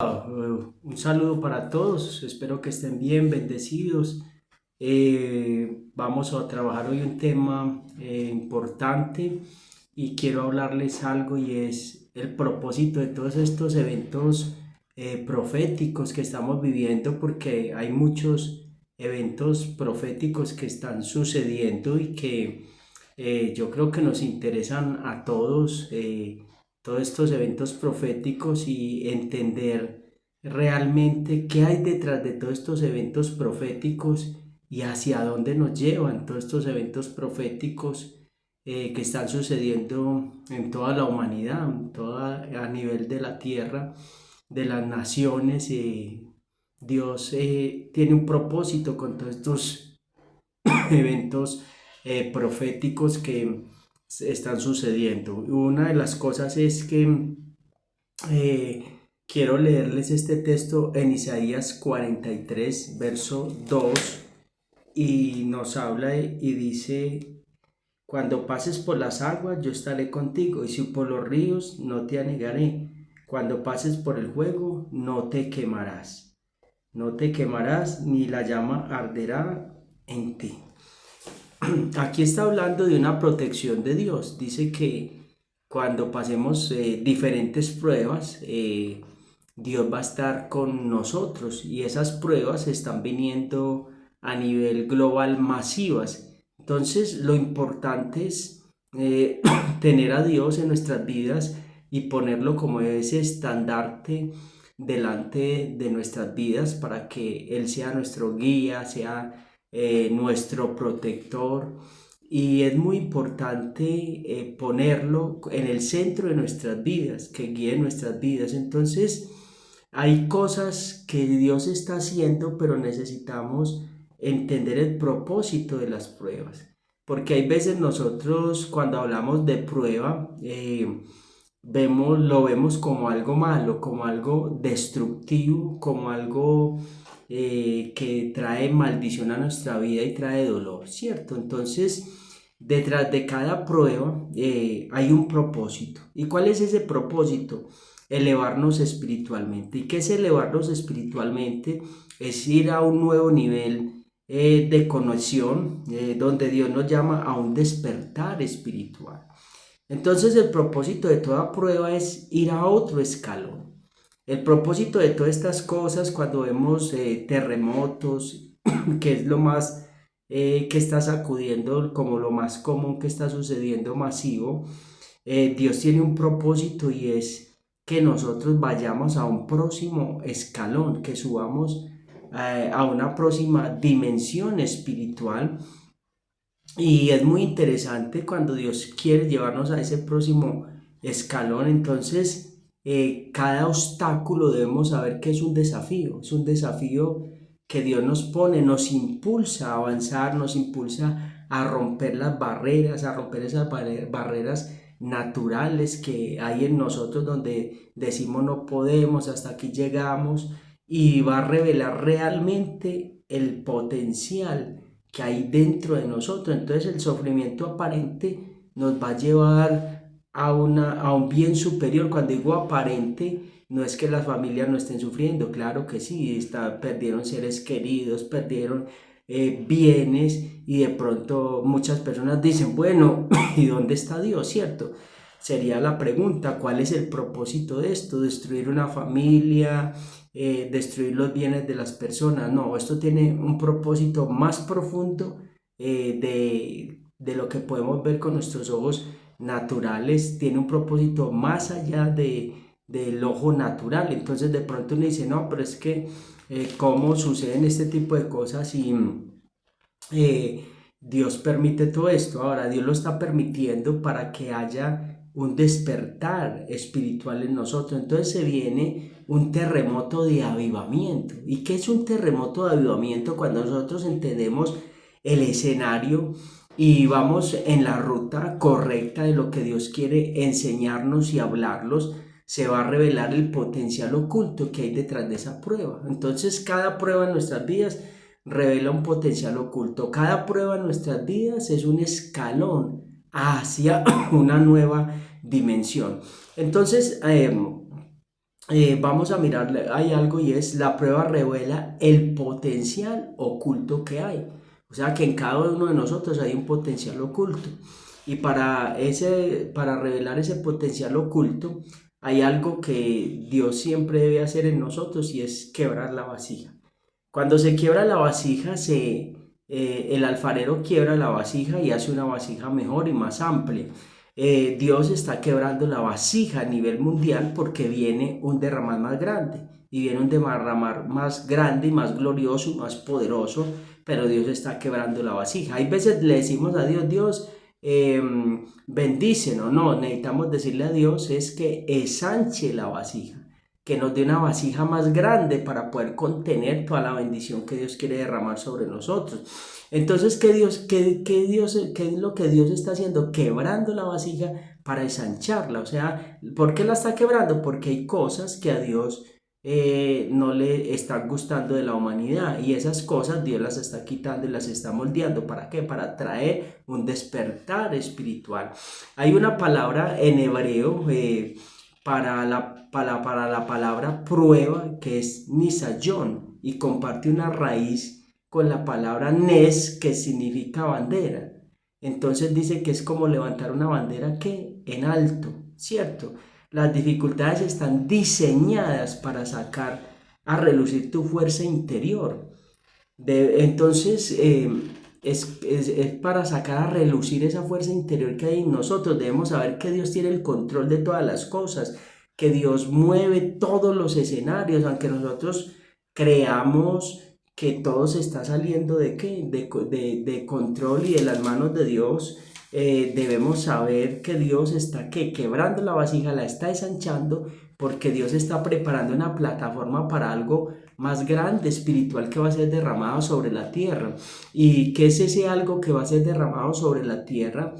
Un saludo para todos, espero que estén bien, bendecidos. Vamos a trabajar hoy un tema importante y quiero hablarles algo y es el propósito de todos estos eventos proféticos que estamos viviendo, porque hay muchos eventos proféticos que están sucediendo y que yo creo que nos interesan a todos. Todos estos eventos proféticos y entender realmente qué hay detrás de todos estos eventos proféticos y hacia dónde nos llevan todos estos eventos proféticos que están sucediendo en toda la humanidad, a nivel de la tierra, de las naciones. Dios tiene un propósito con todos estos eventos proféticos que están sucediendo. Una de las cosas es que eh, quiero leerles este texto en Isaías 43, verso 2, y nos habla y dice: cuando pases por las aguas, yo estaré contigo, y si por los ríos, no te anegaré. Cuando pases por el fuego, no te quemarás. No te quemarás, ni la llama arderá en ti. Aquí está hablando de una protección de Dios. Dice que cuando pasemos diferentes pruebas, Dios va a estar con nosotros, y esas pruebas están viniendo a nivel global masivas. Entonces lo importante es tener a Dios en nuestras vidas y ponerlo como ese estandarte delante de nuestras vidas, para que Él sea nuestro guía, sea nuestro protector. Y es muy importante ponerlo en el centro de nuestras vidas, que guíe nuestras vidas. Entonces, hay cosas que Dios está haciendo, pero necesitamos entender el propósito de las pruebas. Porque hay veces nosotros, cuando hablamos de prueba, lo vemos como algo malo, como algo destructivo, como algo que trae maldición a nuestra vida y trae dolor, ¿cierto? Entonces, detrás de cada prueba hay un propósito. ¿Y cuál es ese propósito? Elevarnos espiritualmente. ¿Y qué es elevarnos espiritualmente? Es ir a un nuevo nivel de conexión, donde Dios nos llama a un despertar espiritual. Entonces el propósito de toda prueba es ir a otro escalón. El propósito de todas estas cosas, cuando vemos terremotos, que es lo más que está sacudiendo, como lo más común que está sucediendo masivo, Dios tiene un propósito, y es que nosotros vayamos a un próximo escalón, que subamos a una próxima dimensión espiritual. Y es muy interesante cuando Dios quiere llevarnos a ese próximo escalón. Entonces, cada obstáculo debemos saber que es un desafío que Dios nos pone, nos impulsa a avanzar, nos impulsa a romper las barreras, a romper esas barreras naturales que hay en nosotros, donde decimos no podemos, hasta aquí llegamos, y va a revelar realmente el potencial que hay dentro de nosotros. Entonces el sufrimiento aparente nos va a llevar a un bien superior. Cuando digo aparente, no es que las familias no estén sufriendo, claro que sí, perdieron seres queridos, perdieron bienes, y de pronto muchas personas dicen, bueno, ¿y dónde está Dios? ¿Cierto? Sería la pregunta: ¿cuál es el propósito de esto? ¿Destruir una familia? ¿Destruir los bienes de las personas? No, esto tiene un propósito más profundo de lo que podemos ver con nuestros ojos naturales. Tiene un propósito más allá del ojo natural. Entonces de pronto uno dice, no, pero es que cómo suceden este tipo de cosas y eh, Dios permite todo esto. Ahora, Dios lo está permitiendo para que haya un despertar espiritual en nosotros. Entonces se viene un terremoto de avivamiento. ¿Y qué es un terremoto de avivamiento? Cuando nosotros entendemos el escenario y vamos en la ruta correcta de lo que Dios quiere enseñarnos y hablarlos, se va a revelar el potencial oculto que hay detrás de esa prueba. Entonces, cada prueba en nuestras vidas revela un potencial oculto. Cada prueba en nuestras vidas es un escalón hacia una nueva dimensión. Entonces, vamos a mirar, hay algo y es la prueba revela el potencial oculto que hay. O sea que en cada uno de nosotros hay un potencial oculto. Y para revelar ese potencial oculto, hay algo que Dios siempre debe hacer en nosotros y es quebrar la vasija. Cuando se quiebra la vasija, el alfarero quiebra la vasija y hace una vasija mejor y más amplia. Dios está quebrando la vasija a nivel mundial porque viene un derramar más grande y viene un derramar más grande y más glorioso y más poderoso, pero Dios está quebrando la vasija. Hay veces le decimos a Dios, Dios, bendícenos. No, necesitamos decirle a Dios es que ensanche la vasija, que nos dé una vasija más grande para poder contener toda la bendición que Dios quiere derramar sobre nosotros. Entonces, ¿qué es lo que Dios está haciendo? Quebrando la vasija para ensancharla. O sea, ¿por qué la está quebrando? Porque hay cosas que a Dios no le están gustando de la humanidad, y esas cosas Dios las está quitando y las está moldeando. ¿Para qué? Para traer un despertar espiritual. Hay una palabra en hebreo para la palabra prueba, que es nisayón, y comparte una raíz con la palabra nes, que significa bandera. Entonces dice que es como levantar una bandera que en alto, ¿cierto? Las dificultades están diseñadas para sacar a relucir tu fuerza interior. Entonces, es para sacar a relucir esa fuerza interior que hay en nosotros. Debemos saber que Dios tiene el control de todas las cosas, que Dios mueve todos los escenarios, aunque nosotros creamos que todo se está saliendo de qué, de control y de las manos de Dios. Debemos saber que Dios está quebrando la vasija, la está ensanchando, porque Dios está preparando una plataforma para algo más grande espiritual que va a ser derramado sobre la tierra. ¿Y qué es ese algo que va a ser derramado sobre la tierra?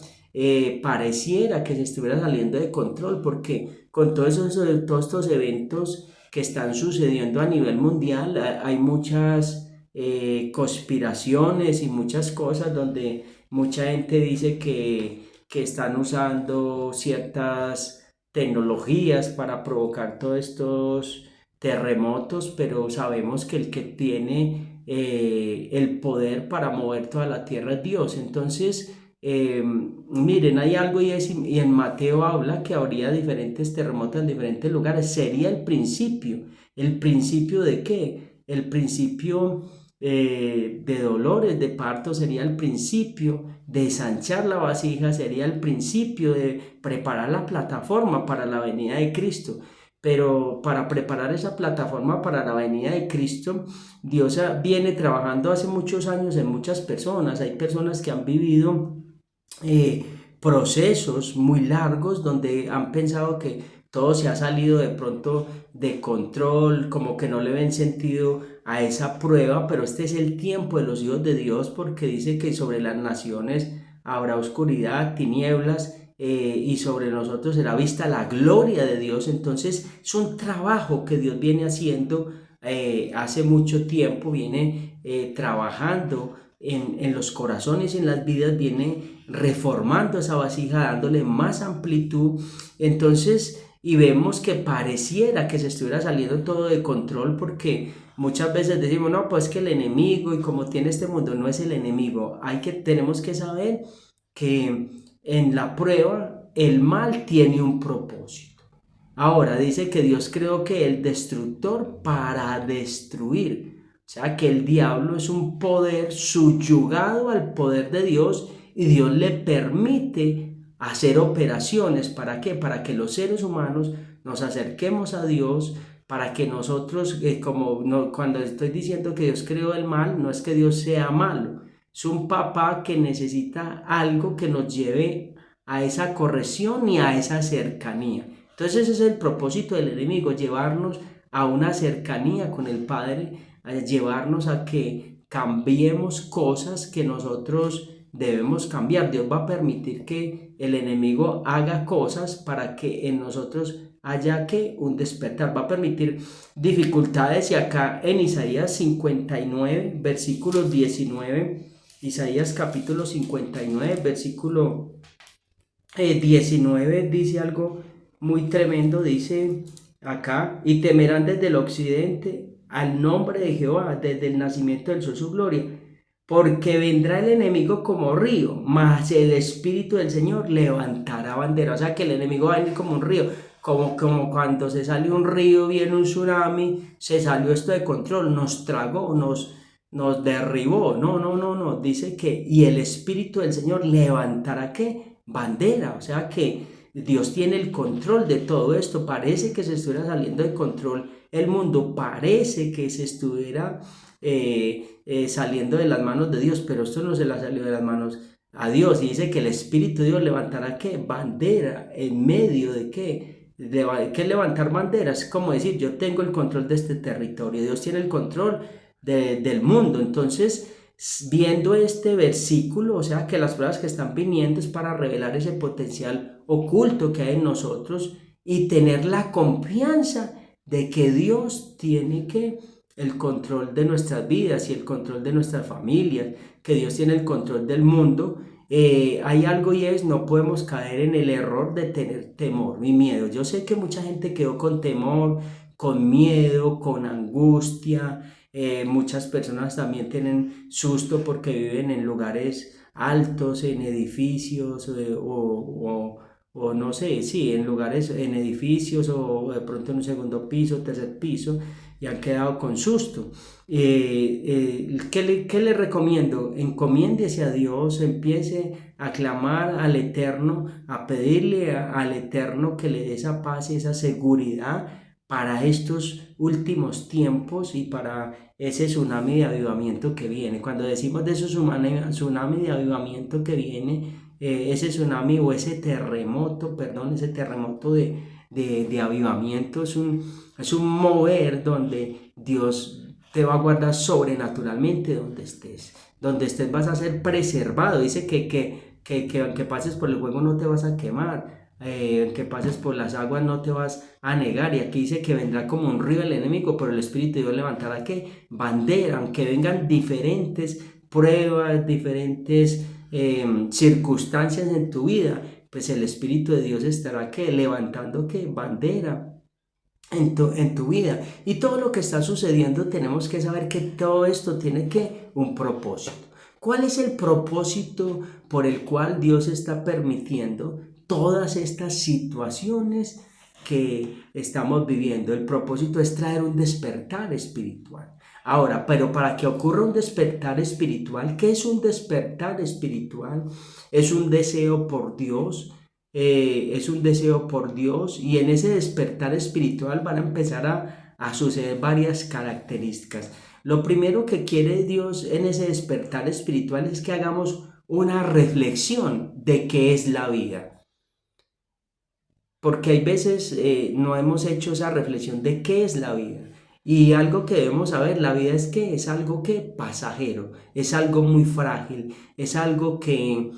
Pareciera que se estuviera saliendo de control, porque con todos estos eventos que están sucediendo a nivel mundial, hay muchas conspiraciones y muchas cosas donde mucha gente dice que están usando ciertas tecnologías para provocar todos estos terremotos, pero sabemos que el que tiene el poder para mover toda la tierra es Dios. Entonces, miren, hay algo y en Mateo habla que habría diferentes terremotos en diferentes lugares. Sería el principio. ¿El principio de qué? El principio de dolores, de parto, sería el principio de ensanchar la vasija, sería el principio de preparar la plataforma para la venida de Cristo. Pero para preparar esa plataforma para la venida de Cristo, Dios viene trabajando hace muchos años en muchas personas. Hay personas que han vivido eh, procesos muy largos donde han pensado que todo se ha salido de pronto de control, como que no le ven sentido a esa prueba, pero este es el tiempo de los hijos de Dios, porque dice que sobre las naciones habrá oscuridad, tinieblas, y sobre nosotros será vista la gloria de Dios. Entonces es un trabajo que Dios viene haciendo hace mucho tiempo, viene trabajando en los corazones y en las vidas, viene reformando esa vasija, dándole más amplitud. Entonces, y vemos que pareciera que se estuviera saliendo todo de control, porque muchas veces decimos, no, pues que el enemigo, y como tiene este mundo, no es el enemigo. Tenemos que saber que en la prueba el mal tiene un propósito. Ahora dice que Dios creó que el destructor para destruir. O sea que el diablo es un poder subyugado al poder de Dios, y Dios le permite hacer operaciones. ¿Para qué? Para que los seres humanos nos acerquemos a Dios, para que nosotros, cuando estoy diciendo que Dios creó el mal, no es que Dios sea malo, es un papá que necesita algo que nos lleve a esa corrección y a esa cercanía. Entonces ese es el propósito del enemigo, llevarnos a una cercanía con el Padre, a llevarnos a que cambiemos cosas que nosotros debemos cambiar. Dios va a permitir que el enemigo haga cosas para que en nosotros haya que un despertar. Va a permitir dificultades, y acá en Isaías 59, versículo 19, Isaías capítulo 59, versículo 19, dice algo muy tremendo. Dice acá, y temerán desde el occidente al nombre de Jehová, desde el nacimiento del sol su gloria. Porque vendrá el enemigo como río, mas el Espíritu del Señor levantará bandera. O sea que el enemigo va a venir como un río, como cuando se sale un río, viene un tsunami, se salió esto de control, nos tragó, nos derribó. No, no, no, no. Dice que, y el Espíritu del Señor levantará ¿qué? Bandera. O sea que Dios tiene el control de todo esto. Parece que se estuviera saliendo de control el mundo, parece que se estuviera saliendo de las manos de Dios, pero esto no se la salió de las manos a Dios. Y dice que el Espíritu de Dios levantará ¿qué? Bandera en medio de ¿qué? ¿Qué levantar banderas? Es como decir, yo tengo el control de este territorio, Dios tiene el control del mundo. Entonces, viendo este versículo, o sea que las pruebas que están viniendo es para revelar ese potencial oculto que hay en nosotros y tener la confianza de que Dios tiene que el control de nuestras vidas y el control de nuestras familias, que Dios tiene el control del mundo. Hay algo y es, no podemos caer en el error de tener temor ni miedo. Yo sé que mucha gente quedó con temor, con miedo, con angustia. Muchas personas también tienen susto porque viven en lugares altos, en edificios o no sé, sí, en lugares, en edificios o de pronto en un segundo piso, tercer piso, y han quedado con susto. ¿Qué le recomiendo? Encomiéndese a Dios, empiece a clamar al Eterno, a pedirle al Eterno que le dé esa paz y esa seguridad para estos últimos tiempos y para ese tsunami de avivamiento que viene. Cuando decimos de ese tsunami de avivamiento que viene, ese tsunami o ese terremoto, perdón, ese terremoto de avivamiento es un mover donde Dios te va a guardar sobrenaturalmente donde estés vas a ser preservado. Dice que aunque pases por el fuego no te vas a quemar, aunque pases por las aguas no te vas a negar. Y aquí dice que vendrá como un río el enemigo, pero el Espíritu de Dios levantará ¿qué? Bandera, aunque vengan diferentes pruebas, diferentes circunstancias en tu vida, pues el Espíritu de Dios estará ¿qué? Levantando ¿qué? Bandera en tu vida. Y todo lo que está sucediendo tenemos que saber que todo esto tiene que un propósito. ¿Cuál es el propósito por el cual Dios está permitiendo todas estas situaciones que estamos viviendo? El propósito es traer un despertar espiritual. Ahora, pero para que ocurra un despertar espiritual, ¿qué es un despertar espiritual? Es un deseo por Dios, es un deseo por Dios, y en ese despertar espiritual van a empezar a suceder varias características. Lo primero que quiere Dios en ese despertar espiritual es que hagamos una reflexión de qué es la vida. Porque hay veces no hemos hecho esa reflexión de qué es la vida. Y algo que debemos saber, la vida es que es algo que pasajero, es algo muy frágil, es algo que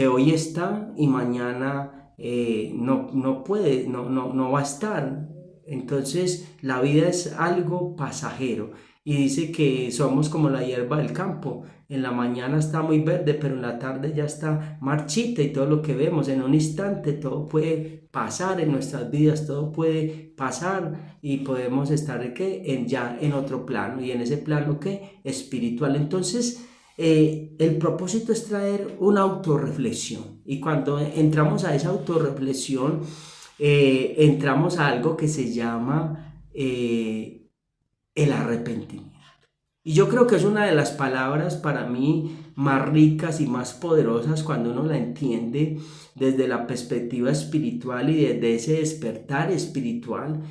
hoy está y mañana no puede, no va a estar. Entonces la vida es algo pasajero y dice que somos como la hierba del campo. En la mañana está muy verde, pero en la tarde ya está marchita, y todo lo que vemos en un instante, todo puede pasar en nuestras vidas, todo puede pasar y podemos estar ya en otro plano, y en ese plano espiritual. Entonces, el propósito es traer una autorreflexión, y cuando entramos a esa autorreflexión, entramos a algo que se llama el arrepentimiento. Y yo creo que es una de las palabras para mí más ricas y más poderosas cuando uno la entiende desde la perspectiva espiritual y desde ese despertar espiritual.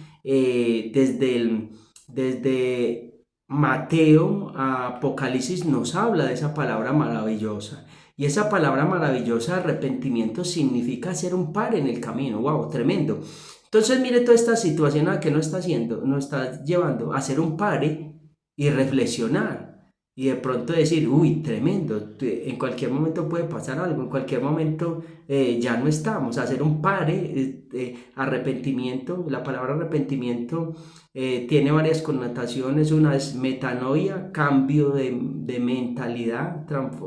Desde Mateo a Apocalipsis nos habla de esa palabra maravillosa. Y esa palabra maravillosa, arrepentimiento, significa hacer un par en el camino. ¡Wow! Tremendo. Entonces, mire toda esta situación a que nos está haciendo, nos está llevando a hacer un pare y reflexionar. Y de pronto decir, uy, tremendo, en cualquier momento puede pasar algo, en cualquier momento ya no estamos. Hacer un pare, arrepentimiento, la palabra arrepentimiento tiene varias connotaciones. Una es metanoia, cambio de mentalidad,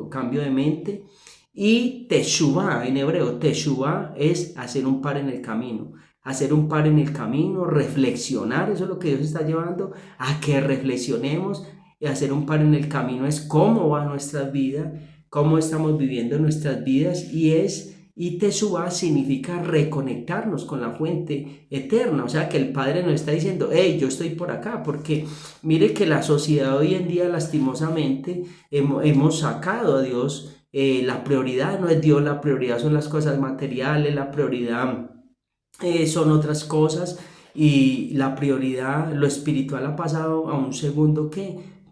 cambio de mente. Y teshuvah, en hebreo, teshuvah es hacer un par en el camino, hacer un par en el camino, reflexionar. Eso es lo que Dios está llevando a que reflexionemos. Y hacer un par en el camino es cómo va nuestra vida, cómo estamos viviendo nuestras vidas, y Teshuvá significa reconectarnos con la fuente eterna. O sea que el Padre nos está diciendo, hey, yo estoy por acá, porque mire que la sociedad hoy en día lastimosamente hemos sacado a Dios. La prioridad no es Dios, la prioridad son las cosas materiales, la prioridad son otras cosas, y la prioridad, lo espiritual ha pasado a un segundo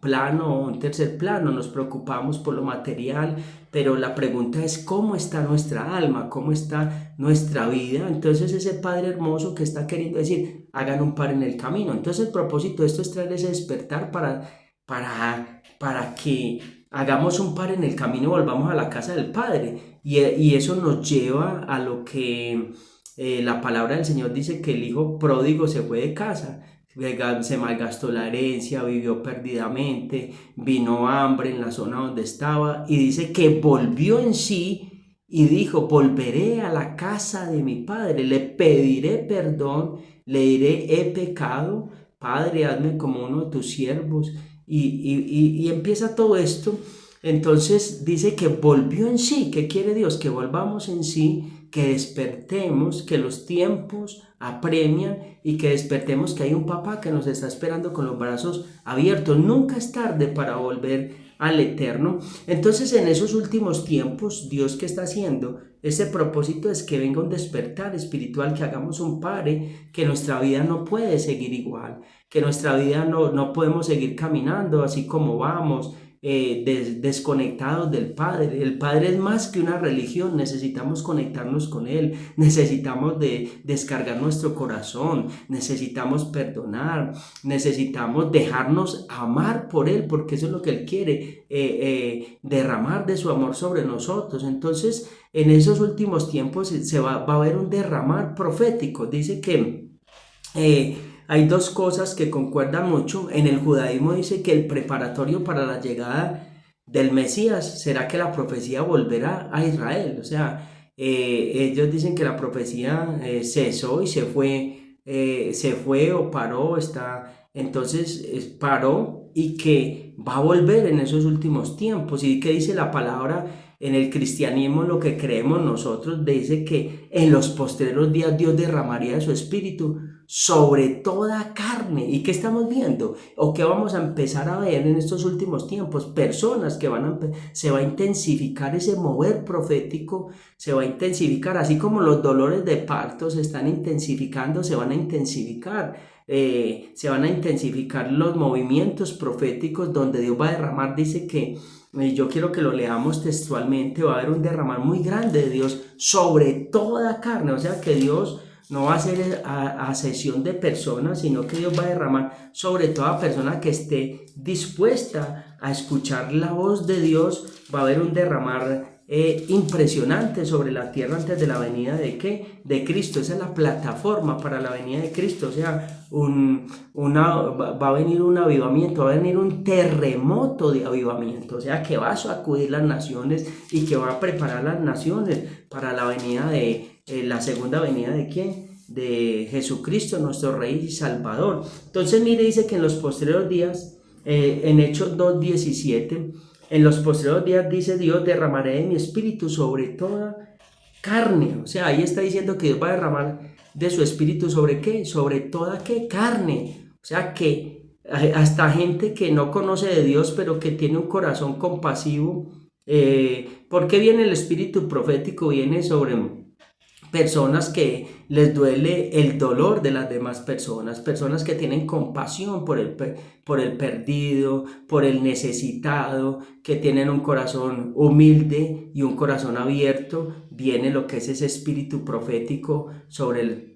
plano o un tercer plano. Nos preocupamos por lo material, pero la pregunta es cómo está nuestra alma, cómo está nuestra vida. Entonces ese Padre hermoso que está queriendo decir, hagan un par en el camino. Entonces el propósito de esto es traer ese despertar para que hagamos un par en el camino y volvamos a la casa del Padre. Y eso nos lleva a lo que la palabra del Señor dice, que el hijo pródigo se fue de casa, se malgastó la herencia, vivió perdidamente, vino hambre en la zona donde estaba, y dice que volvió en sí y dijo, volveré a la casa de mi padre, le pediré perdón, le diré, he pecado, Padre, hazme como uno de tus siervos. Y empieza todo esto. Entonces dice que volvió en sí. ¿Qué quiere Dios? Que volvamos en sí, que despertemos, que los tiempos apremian, y que despertemos que hay un papá que nos está esperando con los brazos abiertos. Nunca es tarde para volver al Eterno. Entonces en esos últimos tiempos, Dios, ¿qué está haciendo? Ese propósito es que venga un despertar espiritual, que hagamos un pare, que nuestra vida no puede seguir igual, que nuestra vida no podemos seguir caminando así como vamos, desconectados del Padre. El Padre es más que una religión, necesitamos conectarnos con Él, necesitamos descargar nuestro corazón, necesitamos perdonar, necesitamos dejarnos amar por Él, porque eso es lo que Él quiere, derramar de su amor sobre nosotros. Entonces en esos últimos tiempos va a haber un derramar profético. Dice que hay dos cosas que concuerdan mucho. En el judaísmo dice que el preparatorio para la llegada del Mesías será que la profecía volverá a Israel. O sea, ellos dicen que la profecía cesó y se fue o paró, entonces paró, y que va a volver en esos últimos tiempos. ¿Y qué dice la palabra? En el cristianismo, lo que creemos nosotros, dice que en los postreros días Dios derramaría de su espíritu sobre toda carne. ¿Y qué estamos viendo? ¿O qué vamos a empezar a ver en estos últimos tiempos? Personas que se va a intensificar ese mover profético, se va a intensificar, así como los dolores de parto se están intensificando, se van a intensificar. Se van a intensificar los movimientos proféticos donde Dios va a derramar. Dice que, yo quiero que lo leamos textualmente, va a haber un derramar muy grande de Dios sobre toda carne. O sea que Dios no va a ser a sesión de personas, sino que Dios va a derramar sobre toda persona que esté dispuesta a escuchar la voz de Dios. Va a haber un derramar impresionante sobre la tierra antes de la venida de Cristo. Esa es la plataforma para la venida de Cristo. O sea, va a venir un avivamiento, va a venir un terremoto de avivamiento. O sea, que va a sacudir las naciones y que va a preparar las naciones para la venida la segunda venida ¿de quién? De Jesucristo, nuestro Rey y Salvador. Entonces mire, dice que en los posteriores días, en Hechos 2:17, en los posteriores días, dice Dios, derramaré de mi espíritu sobre toda carne. O sea, ahí está diciendo que Dios va a derramar de su espíritu ¿sobre qué? Sobre toda carne. O sea que hasta gente que no conoce de Dios, pero que tiene un corazón compasivo. ¿Por qué viene el espíritu profético? Viene sobre personas que les duele el dolor de las demás personas, personas que tienen compasión por el perdido, por el necesitado, que tienen un corazón humilde y un corazón abierto. Viene lo que es ese espíritu profético sobre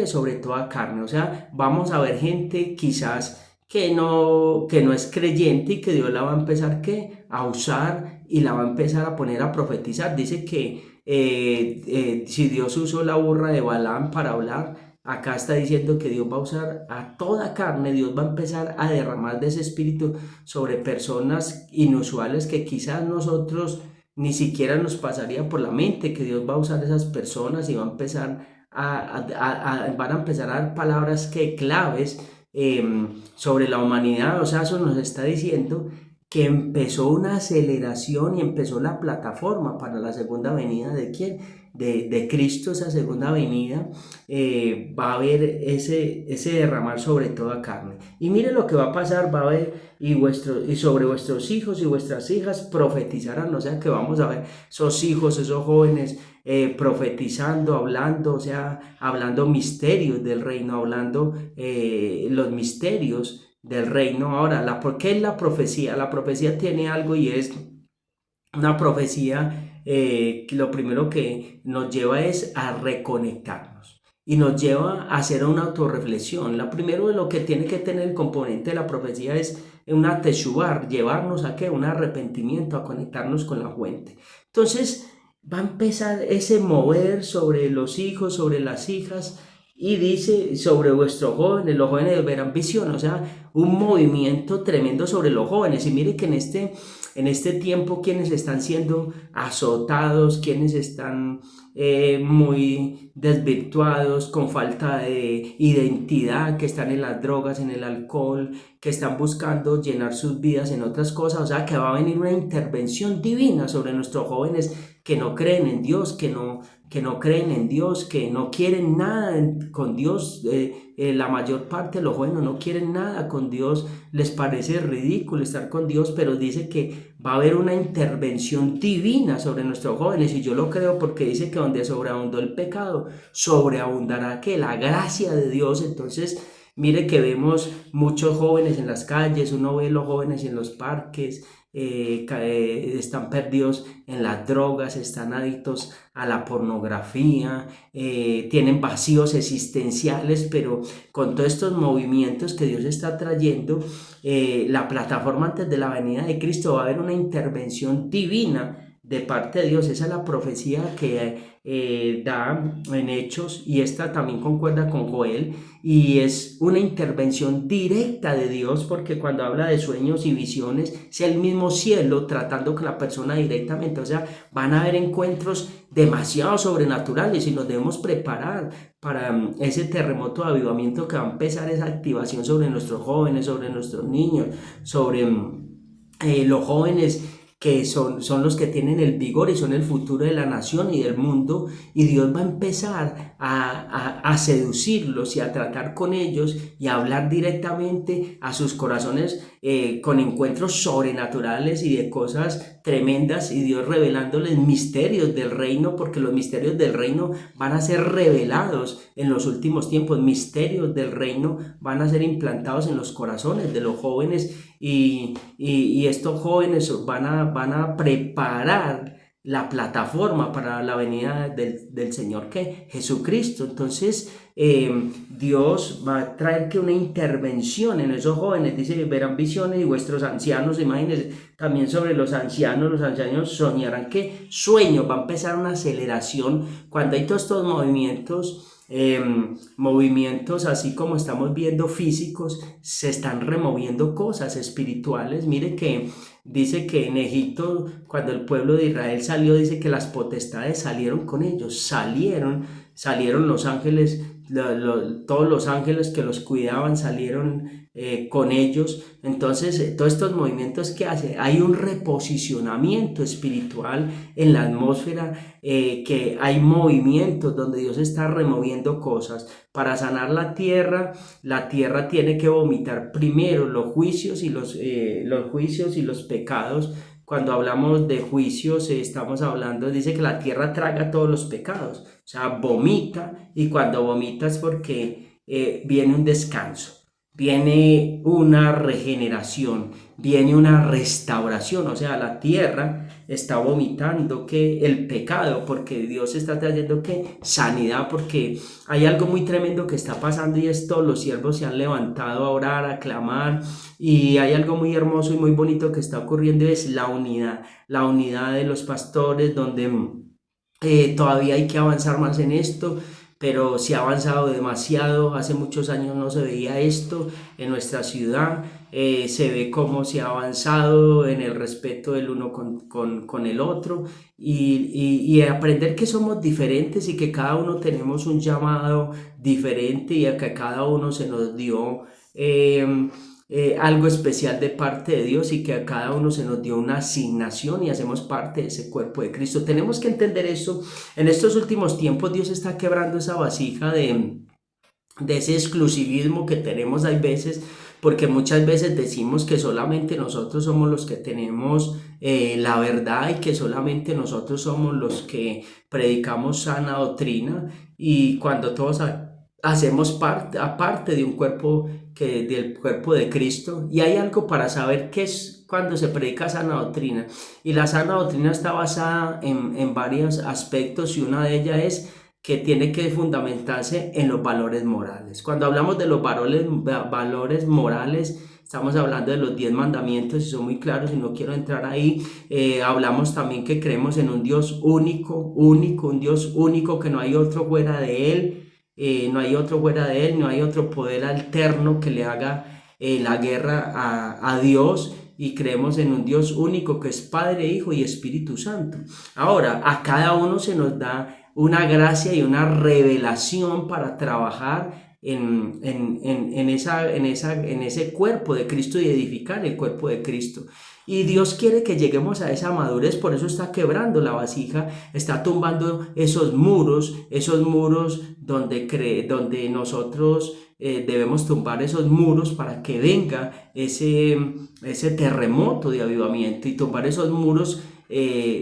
sobre toda carne. O sea, vamos a ver gente quizás que no es creyente, y que Dios la va a empezar a usar, y la va a empezar a poner a profetizar. Dice que si Dios usó la burra de Balaam para hablar, acá está diciendo que Dios va a usar a toda carne. Dios va a empezar a derramar de ese espíritu sobre personas inusuales que quizás nosotros ni siquiera nos pasaría por la mente, que Dios va a usar esas personas y va a empezar van a empezar a dar palabras claves sobre la humanidad. O sea, eso nos está diciendo que empezó una aceleración y empezó la plataforma para la segunda venida de ¿quién? De Cristo, esa segunda venida. Va a haber ese derramar sobre toda carne. Y mire lo que va a pasar, va a haber, y sobre vuestros hijos y vuestras hijas profetizarán. O sea que vamos a ver esos hijos, esos jóvenes profetizando, hablando, o sea, hablando misterios del reino, hablando los misterios del reino. Ahora, ¿por qué es la profecía? La profecía tiene algo y es una profecía que lo primero que nos lleva es a reconectarnos y nos lleva a hacer una autorreflexión. Lo primero de lo que tiene que tener el componente de la profecía es una teshuvar, llevarnos a qué, un arrepentimiento, a conectarnos con la fuente. Entonces va a empezar ese mover sobre los hijos, sobre las hijas, y dice sobre vuestros jóvenes, los jóvenes verán visión. O sea, un movimiento tremendo sobre los jóvenes. Y mire que en este tiempo, quienes están siendo azotados, quienes están muy desvirtuados, con falta de identidad, que están en las drogas, en el alcohol, que están buscando llenar sus vidas en otras cosas. O sea, que va a venir una intervención divina sobre nuestros jóvenes que no creen en Dios, que no creen en Dios, que no quieren nada con Dios. La mayor parte de los jóvenes no quieren nada con Dios, les parece ridículo estar con Dios, pero dice que va a haber una intervención divina sobre nuestros jóvenes, y yo lo creo porque dice que donde sobreabundó el pecado, sobreabundará que la gracia de Dios. Entonces, mire que vemos muchos jóvenes en las calles, uno ve los jóvenes en los parques, están perdidos en las drogas, están adictos a la pornografía, tienen vacíos existenciales, pero con todos estos movimientos que Dios está trayendo, la plataforma antes de la venida de Cristo, va a haber una intervención divina de parte de Dios. Esa es la profecía que da en Hechos, y esta también concuerda con Joel, y es una intervención directa de Dios, porque cuando habla de sueños y visiones, es el mismo cielo tratando con la persona directamente. O sea, van a haber encuentros demasiado sobrenaturales y nos debemos preparar para ese terremoto de avivamiento que va a empezar, esa activación sobre nuestros jóvenes, sobre nuestros niños, sobre los jóvenes que son los que tienen el vigor y son el futuro de la nación y del mundo, y Dios va a empezar a seducirlos y a tratar con ellos y a hablar directamente a sus corazones, con encuentros sobrenaturales y de cosas tremendas, y Dios revelándoles misterios del reino, porque los misterios del reino van a ser revelados en los últimos tiempos. Misterios del reino van a ser implantados en los corazones de los jóvenes, y estos jóvenes van a preparar la plataforma para la venida del Señor, que Jesucristo. Entonces Dios va a traer que una intervención en esos jóvenes. Dice, verán visiones, y vuestros ancianos, imagínense, también sobre los ancianos soñarán. ¿Qué sueños? Va a empezar una aceleración cuando hay todos estos movimientos así como estamos viendo físicos. Se están removiendo cosas espirituales. Mire que dice que en Egipto, cuando el pueblo de Israel salió, dice que las potestades salieron con ellos, salieron los ángeles, todos los ángeles que los cuidaban salieron con ellos. Entonces, todos estos movimientos que hace, hay un reposicionamiento espiritual en la atmósfera, que hay movimientos donde Dios está removiendo cosas para sanar la tierra. La tierra tiene que vomitar primero los juicios y los pecados. Cuando hablamos de juicios, estamos hablando, dice que la tierra traga todos los pecados, o sea, vomita, y cuando vomita es porque viene un descanso, viene una regeneración, viene una restauración. O sea, la tierra está vomitando que el pecado, porque Dios está trayendo que sanidad, porque hay algo muy tremendo que está pasando, y es todos los siervos se han levantado a orar, a clamar, y hay algo muy hermoso y muy bonito que está ocurriendo, es la unidad de los pastores, donde todavía hay que avanzar más en esto, pero se ha avanzado demasiado. Hace muchos años no se veía esto en nuestra ciudad. Se ve cómo se ha avanzado en el respeto del uno con el otro y aprender que somos diferentes y que cada uno tenemos un llamado diferente y a que cada uno se nos dio algo especial de parte de Dios y que a cada uno se nos dio una asignación y hacemos parte de ese cuerpo de Cristo. Tenemos que entender eso. En estos últimos tiempos Dios está quebrando esa vasija de ese exclusivismo que tenemos hay veces, porque muchas veces decimos que solamente nosotros somos los que tenemos la verdad y que solamente nosotros somos los que predicamos sana doctrina, y cuando todos hacemos parte, aparte de un cuerpo del cuerpo de Cristo. Y hay algo para saber qué es cuando se predica sana doctrina, y la sana doctrina está basada en varios aspectos, y una de ellas es que tiene que fundamentarse en los valores morales. Cuando hablamos de los valores morales, estamos hablando de los 10 mandamientos y son muy claros y no quiero entrar ahí. Hablamos también que creemos en un Dios único, un Dios único, que no hay otro fuera de Él. No hay otro fuera de Él, no hay otro poder alterno que le haga la guerra a Dios, y creemos en un Dios único que es Padre, Hijo y Espíritu Santo. Ahora, a cada uno se nos da una gracia y una revelación para trabajar en ese cuerpo de Cristo y edificar el cuerpo de Cristo. Y Dios quiere que lleguemos a esa madurez, por eso está quebrando la vasija, está tumbando esos muros donde nosotros debemos tumbar esos muros para que venga ese terremoto de avivamiento, y tumbar esos muros,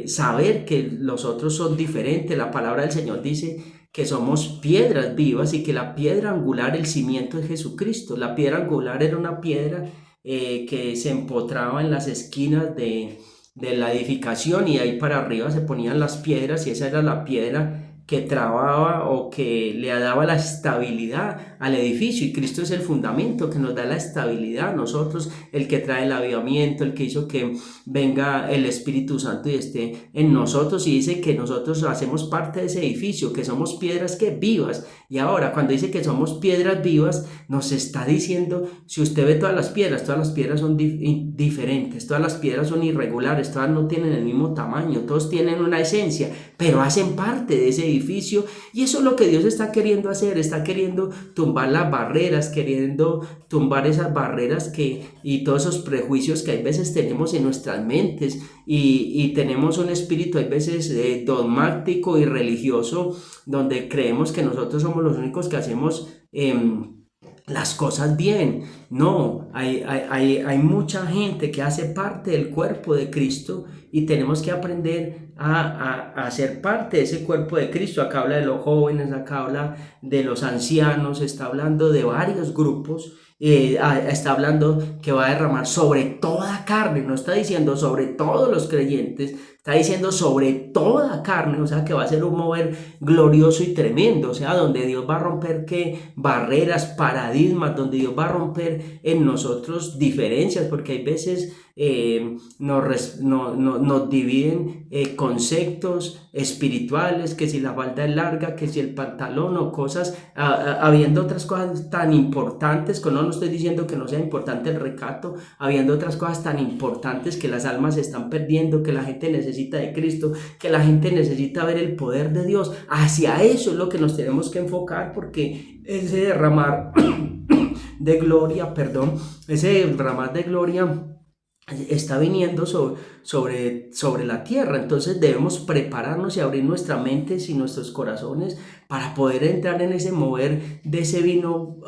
saber que los otros son diferentes. La palabra del Señor dice que somos piedras vivas y que la piedra angular, el cimiento, es Jesucristo. La piedra angular era una piedra que se empotraba en las esquinas de la edificación, y ahí para arriba se ponían las piedras, y esa era la piedra que trababa o que le daba la estabilidad al edificio, y Cristo es el fundamento que nos da la estabilidad a nosotros, el que trae el avivamiento, el que hizo que venga el Espíritu Santo y esté en nosotros, y dice que nosotros hacemos parte de ese edificio, que somos piedras que vivas. Y ahora cuando dice que somos piedras vivas, nos está diciendo, si usted ve todas las piedras son diferentes, todas las piedras son irregulares, todas no tienen el mismo tamaño, todos tienen una esencia, pero hacen parte de ese edificio. Y eso es lo que Dios está queriendo hacer, está queriendo tumbar las barreras, queriendo tumbar esas barreras y todos esos prejuicios que hay veces tenemos en nuestras mentes, y tenemos un espíritu hay veces dogmático y religioso, donde creemos que nosotros somos los únicos que hacemos las cosas bien. No, hay mucha gente que hace parte del cuerpo de Cristo, y tenemos que aprender a ser parte de ese cuerpo de Cristo. Acá habla de los jóvenes, acá habla de los ancianos, está hablando de varios grupos. Está hablando que va a derramar sobre toda carne, no está diciendo sobre todos los creyentes, está diciendo sobre toda carne, o sea que va a ser un mover glorioso y tremendo, o sea, donde Dios va a romper barreras, paradigmas, donde Dios va a romper en nosotros diferencias, porque hay veces nos dividen conceptos espirituales, que si la falda es larga, que si el pantalón, o cosas, habiendo otras cosas tan importantes, que no estoy diciendo que no sea importante el recato, habiendo otras cosas tan importantes, que las almas se están perdiendo, que la gente necesita de Cristo, que la gente necesita ver el poder de Dios. Hacia eso es lo que nos tenemos que enfocar, porque ese derramar de gloria, ese derramar de gloria está viniendo sobre la tierra. Entonces debemos prepararnos y abrir nuestras mentes y nuestros corazones para poder entrar en ese mover de ese vino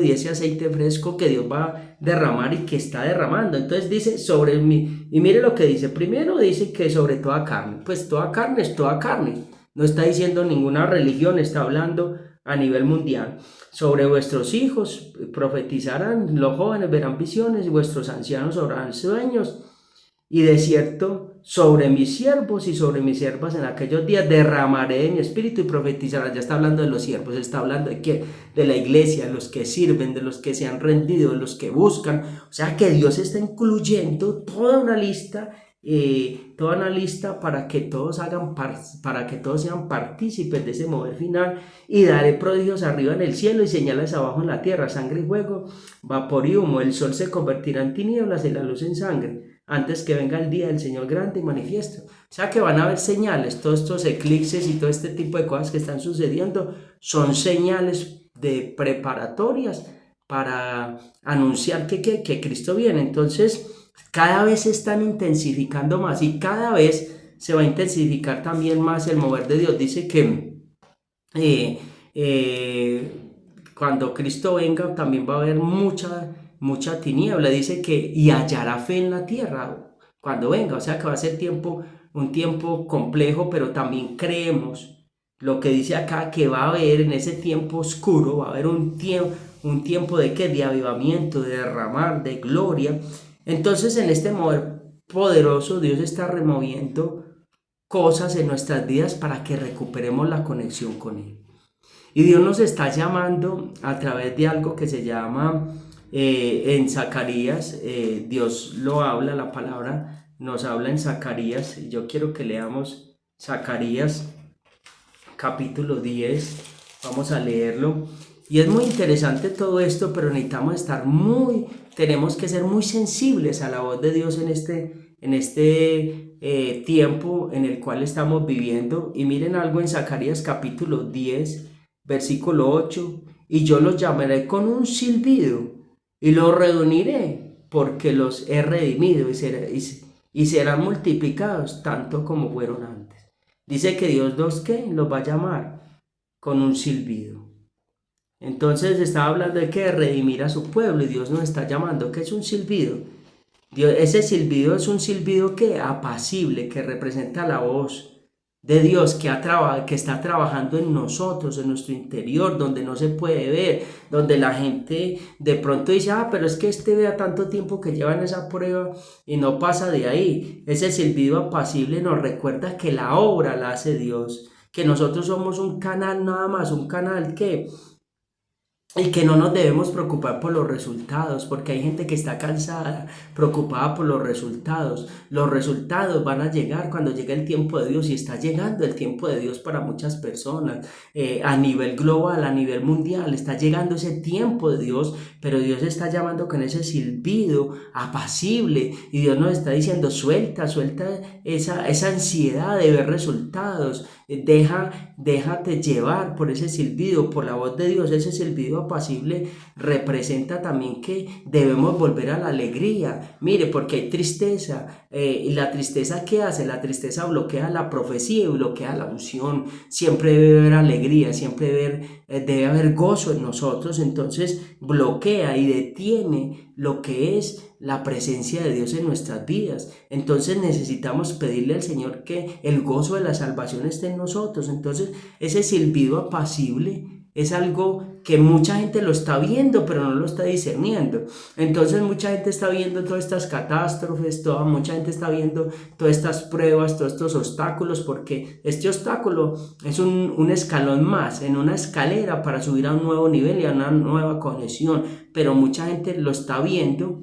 y de ese aceite fresco que Dios va a derramar y que está derramando. Entonces dice sobre mí, y mire lo que dice. Primero dice que sobre toda carne, pues toda carne es toda carne, no está diciendo ninguna religión, está hablando a nivel mundial. Sobre vuestros hijos profetizarán, los jóvenes verán visiones, y vuestros ancianos obrarán sueños. Y de cierto, sobre mis siervos y sobre mis siervas en aquellos días derramaré de mi espíritu y profetizarán. Ya está hablando de los siervos, está hablando de ¿quién? De la iglesia, de los que sirven, de los que se han rendido, de los que buscan. O sea que Dios está incluyendo toda una lista toda una lista para que todos para que todos sean partícipes de ese mover final, y daré prodigios arriba en el cielo y señales abajo en la tierra, sangre y fuego, vapor y humo. El sol se convertirá en tinieblas y la luz en sangre, antes que venga el día del Señor grande y manifiesto. O sea que van a haber señales. Todos estos eclipses y todo este tipo de cosas que están sucediendo son señales de preparatorias para anunciar que Cristo viene. Entonces, cada vez se están intensificando más, y cada vez se va a intensificar también más el mover de Dios. Dice que eh, eh, cuando Cristo venga también va a haber mucha tiniebla. Dice que y hallará fe en la tierra cuando venga. O sea que va a ser un tiempo complejo, pero también creemos lo que dice acá, que va a haber en ese tiempo oscuro, va a haber un tiempo de ¿qué? De avivamiento, de derramar, de gloria. Entonces, en este mover poderoso, Dios está removiendo cosas en nuestras vidas para que recuperemos la conexión con Él. Y Dios nos está llamando a través de algo que se llama en Zacarías, Dios lo habla, la palabra nos habla en Zacarías, y yo quiero que leamos Zacarías capítulo 10, vamos a leerlo. Y es muy interesante todo esto, pero tenemos que ser muy sensibles a la voz de Dios en este tiempo en el cual estamos viviendo. Y miren algo en Zacarías capítulo 10, versículo 8: y yo los llamaré con un silbido y los reuniré, porque los he redimido y serán multiplicados tanto como fueron antes. Dice que Dios los va a llamar con un silbido. Entonces estaba hablando de que redimir a su pueblo, y Dios nos está llamando. ¿Qué es un silbido? Ese silbido es un silbido apacible, que representa la voz de Dios que está trabajando en nosotros, en nuestro interior, donde no se puede ver, donde la gente de pronto dice, pero es que vea tanto tiempo que lleva en esa prueba y no pasa de ahí. Ese silbido apacible nos recuerda que la obra la hace Dios, que nosotros somos un canal nada más, un canal y que no nos debemos preocupar por los resultados, porque hay gente que está cansada, preocupada por los resultados. Los resultados van a llegar cuando llegue el tiempo de Dios, y está llegando el tiempo de Dios para muchas personas. A nivel global, a nivel mundial, está llegando ese tiempo de Dios, pero Dios está llamando con ese silbido apacible, y Dios nos está diciendo, suelta esa ansiedad de ver resultados. Déjate llevar por ese silbido, por la voz de Dios. Ese silbido apacible representa también que debemos volver a la alegría. Mire, porque hay tristeza, y la tristeza, ¿qué hace? La tristeza bloquea la profecía y bloquea la unción. Siempre debe haber alegría, debe haber gozo en nosotros. Entonces bloquea y detiene lo que es la presencia de Dios en nuestras vidas. Entonces necesitamos pedirle al Señor que el gozo de la salvación esté en nosotros. Entonces ese silbido apacible es algo que mucha gente lo está viendo, pero no lo está discerniendo. Entonces mucha gente está viendo todas estas catástrofes, mucha gente está viendo todas estas pruebas, todos estos obstáculos, porque este obstáculo es un escalón más en una escalera para subir a un nuevo nivel y a una nueva conexión. Pero mucha gente lo está viendo,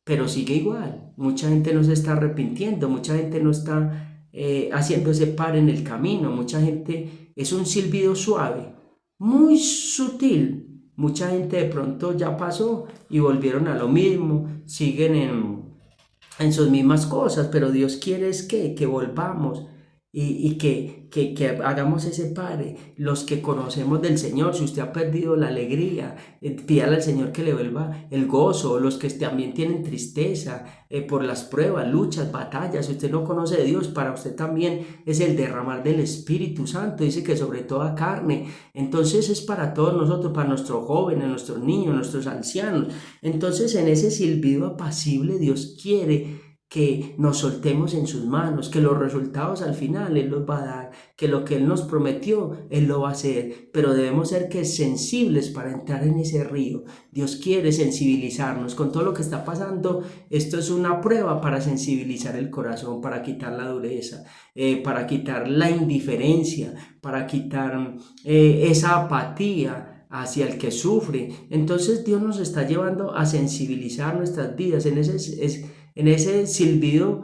pero sigue igual. Mucha gente no se está arrepintiendo, mucha gente no está haciendo ese par en el camino. Mucha gente, es un silbido suave, muy sutil. Mucha gente de pronto ya pasó y volvieron a lo mismo, siguen en sus mismas cosas, pero Dios quiere es que volvamos y que hagamos ese pare. Los que conocemos del Señor, si usted ha perdido la alegría, pídale al Señor que le vuelva el gozo. Los que también tienen tristeza por las pruebas, luchas, batallas, si usted no conoce de Dios, para usted también es el derramar del Espíritu Santo. Dice que sobre toda carne. Entonces es para todos nosotros, para nuestros jóvenes, nuestros niños, nuestros ancianos. Entonces en ese silbido apacible Dios quiere que nos soltemos en sus manos, que los resultados al final Él los va a dar, que lo que Él nos prometió, Él lo va a hacer, pero debemos ser sensibles para entrar en ese río. Dios quiere sensibilizarnos con todo lo que está pasando. Esto es una prueba para sensibilizar el corazón, para quitar la dureza, para quitar la indiferencia, para quitar esa apatía hacia el que sufre. Entonces Dios nos está llevando a sensibilizar nuestras vidas en ese silbido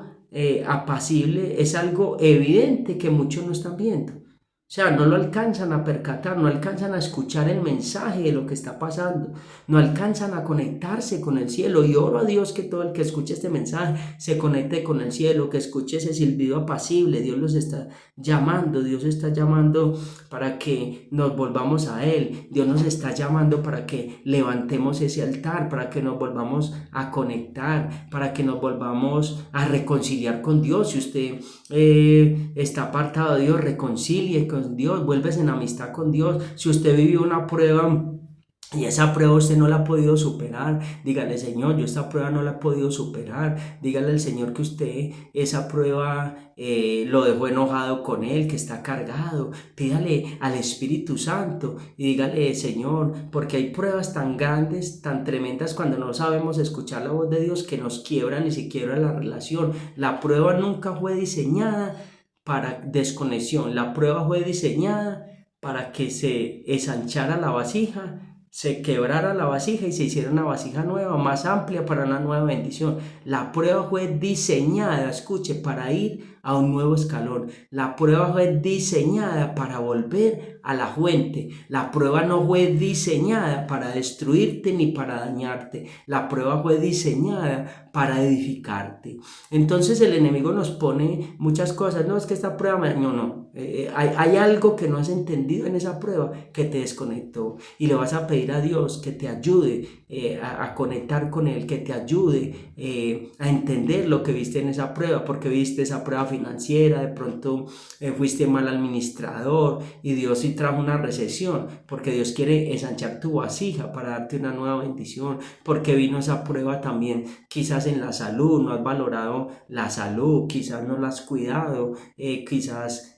apacible es algo evidente que muchos no están viendo. O sea, no lo alcanzan a percatar, no alcanzan a escuchar el mensaje de lo que está pasando, no alcanzan a conectarse con el cielo. Y oro a Dios que todo el que escuche este mensaje se conecte con el cielo, que escuche ese silbido apacible. Dios los está llamando, Dios está llamando para que nos volvamos a Él. Dios nos está llamando para que levantemos ese altar, para que nos volvamos a conectar, para que nos volvamos a reconciliar con Dios. Si usted está apartado de Dios, reconcilie con Dios, vuelves en amistad con Dios. Si usted vivió una prueba y esa prueba usted no la ha podido superar, dígale: Señor, yo esta prueba no la he podido superar. Dígale al Señor que usted esa prueba lo dejó enojado con Él, que está cargado. Pídale al Espíritu Santo y dígale: Señor, porque hay pruebas tan grandes, tan tremendas, cuando no sabemos escuchar la voz de Dios, que nos quiebran y se quiebra la relación. La prueba nunca fue diseñada para desconexión. La prueba fue diseñada para que se ensanchara la vasija, se quebrara la vasija y se hiciera una vasija nueva, más amplia, para una nueva bendición. La prueba fue diseñada, escuche, para ir a un nuevo escalón. La prueba fue diseñada para volver a la fuente. La prueba no fue diseñada para destruirte ni para dañarte. La prueba fue diseñada para edificarte. Entonces el enemigo nos pone muchas cosas. No, es que esta prueba, no. Hay algo que no has entendido en esa prueba que te desconectó, y le vas a pedir a Dios que te ayude a conectar con Él, que te ayude a entender lo que viste en esa prueba. Porque viste esa prueba financiera, de pronto fuiste mal administrador y Dios sí trajo una recesión, porque Dios quiere ensanchar tu vasija para darte una nueva bendición. Porque vino esa prueba también quizás en la salud, no has valorado la salud, quizás no la has cuidado, quizás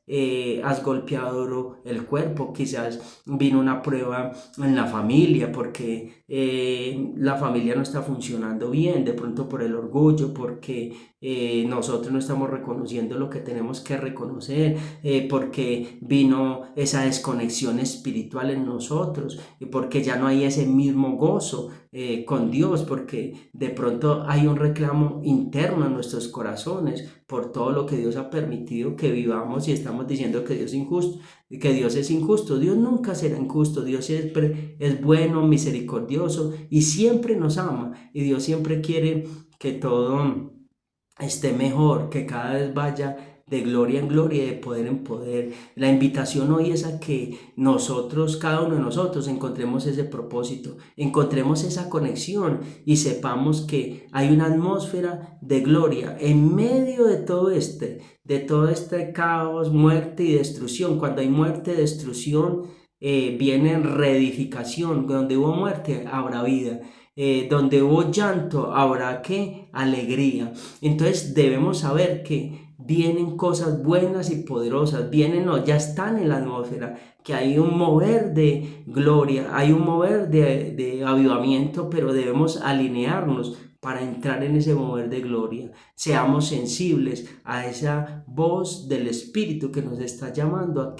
has golpeado duro el cuerpo, quizás vino una prueba en la familia porque la familia no está funcionando bien, de pronto por el orgullo, porque nosotros no estamos reconociendo lo que tenemos que reconocer, porque vino esa desconexión espiritual en nosotros, y porque ya no hay ese mismo gozo con Dios, porque de pronto hay un reclamo interno en nuestros corazones por todo lo que Dios ha permitido que vivamos, y estamos diciendo que Dios es injusto, que Dios es injusto. Dios nunca será injusto. Dios siempre es bueno, misericordioso, y siempre nos ama, y Dios siempre quiere que todo esté mejor, que cada vez vaya de gloria en gloria y de poder en poder. La invitación hoy es a que nosotros, cada uno de nosotros, encontremos ese propósito, encontremos esa conexión y sepamos que hay una atmósfera de gloria en medio de todo este caos, muerte y destrucción. Cuando hay muerte y destrucción, viene reedificación. Donde hubo muerte habrá vida. Donde hubo llanto habrá ¿qué? Alegría. Entonces debemos saber que vienen cosas buenas y poderosas, vienen, no, ya están en la atmósfera, que hay un mover de gloria, hay un mover de avivamiento, pero debemos alinearnos para entrar en ese mover de gloria. Seamos sensibles a esa voz del Espíritu que nos está llamando a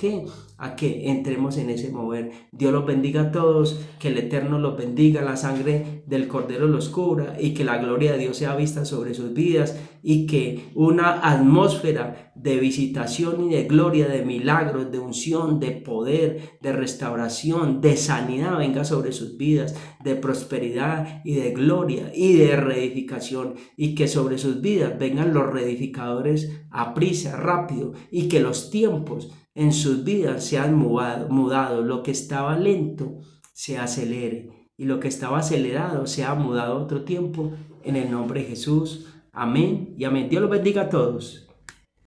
que entremos en ese mover. Dios los bendiga a todos, que el Eterno los bendiga, la sangre del Cordero los cubra, y que la gloria de Dios sea vista sobre sus vidas, y que una atmósfera de visitación y de gloria, de milagros, de unción, de poder, de restauración, de sanidad venga sobre sus vidas, de prosperidad y de gloria y de reedificación, y que sobre sus vidas vengan los reedificadores a prisa, rápido, y que los tiempos en sus vidas sean mudados. Lo que estaba lento se acelere, y lo que estaba acelerado sea mudado a otro tiempo, en el nombre de Jesús. Amén y amén. Dios los bendiga a todos.